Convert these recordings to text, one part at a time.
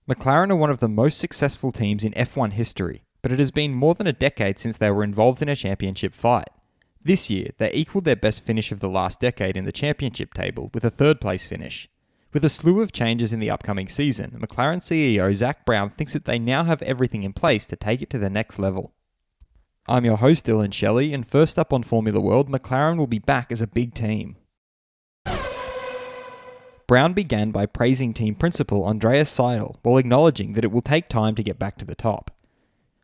McLaren are one of the most successful teams in F1 history, but it has been more than a decade since they were involved in a championship fight. This year, they equalled their best finish of the last decade in the championship table with a third-place finish. With a slew of changes in the upcoming season, McLaren CEO Zak Brown thinks that they now have everything in place to take it to the next level. I'm your host Dillon Shelley, and first up on Formula World, McLaren will be back as a big team. Brown began by praising team principal Andreas Seidl, while acknowledging that it will take time to get back to the top.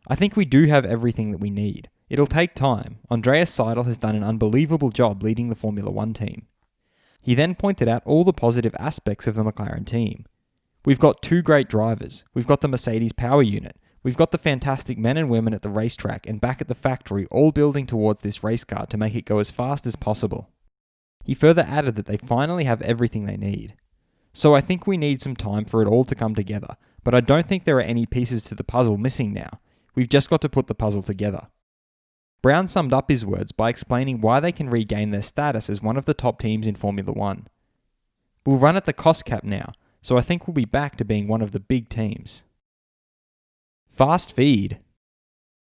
I think we do have everything that we need. It'll take time. Andreas Seidl has done an unbelievable job leading the Formula 1 team. He then pointed out all the positive aspects of the McLaren team. We've got two great drivers. We've got the Mercedes power unit. We've got the fantastic men and women at the racetrack and back at the factory, all building towards this race car to make it go as fast as possible. He further added that they finally have everything they need. So I think we need some time for it all to come together, but I don't think there are any pieces to the puzzle missing now. We've just got to put the puzzle together. Brown summed up his words by explaining why they can regain their status as one of the top teams in Formula 1. We'll run at the cost cap now, so I think we'll be back to being one of the big teams. Fast feed.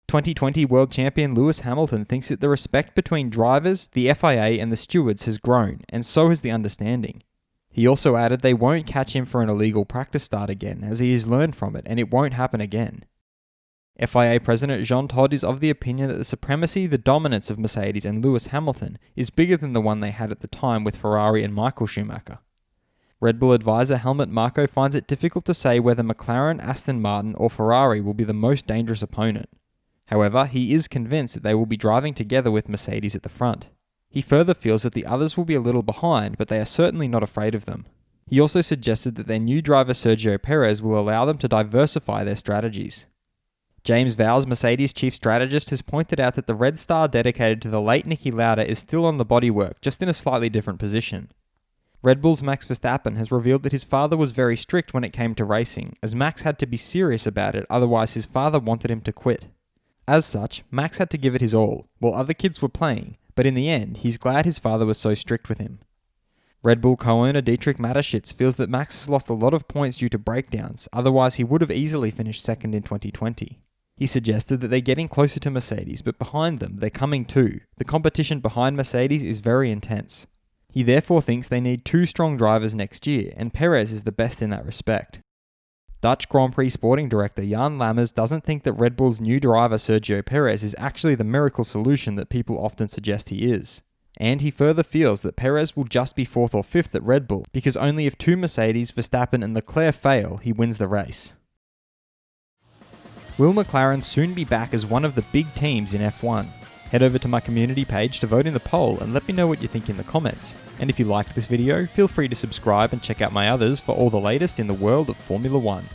2020 World Champion Lewis Hamilton thinks that the respect between drivers, the FIA and the stewards has grown, and so has the understanding. He also added they won't catch him for an illegal practice start again, as he has learned from it and it won't happen again. FIA President Jean Todt is of the opinion that the supremacy, the dominance of Mercedes and Lewis Hamilton is bigger than the one they had at the time with Ferrari and Michael Schumacher. Red Bull advisor Helmut Marko finds it difficult to say whether McLaren, Aston Martin or Ferrari will be the most dangerous opponent. However, he is convinced that they will be driving together with Mercedes at the front. He further feels that the others will be a little behind, but they are certainly not afraid of them. He also suggested that their new driver Sergio Perez will allow them to diversify their strategies. James Vowles, Mercedes chief strategist, has pointed out that the red star dedicated to the late Niki Lauda is still on the bodywork, just in a slightly different position. Red Bull's Max Verstappen has revealed that his father was very strict when it came to racing, as Max had to be serious about it, otherwise his father wanted him to quit. As such, Max had to give it his all, while other kids were playing, but in the end, he's glad his father was so strict with him. Red Bull co-owner Dietrich Mateschitz feels that Max has lost a lot of points due to breakdowns, otherwise he would have easily finished second in 2020. He suggested that they're getting closer to Mercedes, but behind them, they're coming too. The competition behind Mercedes is very intense. He therefore thinks they need two strong drivers next year, and Perez is the best in that respect. Dutch Grand Prix sporting director Jan Lammers doesn't think that Red Bull's new driver Sergio Perez is actually the miracle solution that people often suggest he is. And he further feels that Perez will just be 4th or 5th at Red Bull, because only if two Mercedes, Verstappen and Leclerc fail, he wins the race. Will McLaren soon be back as one of the big teams in F1? Head over to my community page to vote in the poll and let me know what you think in the comments. And if you liked this video, feel free to subscribe and check out my others for all the latest in the world of Formula 1.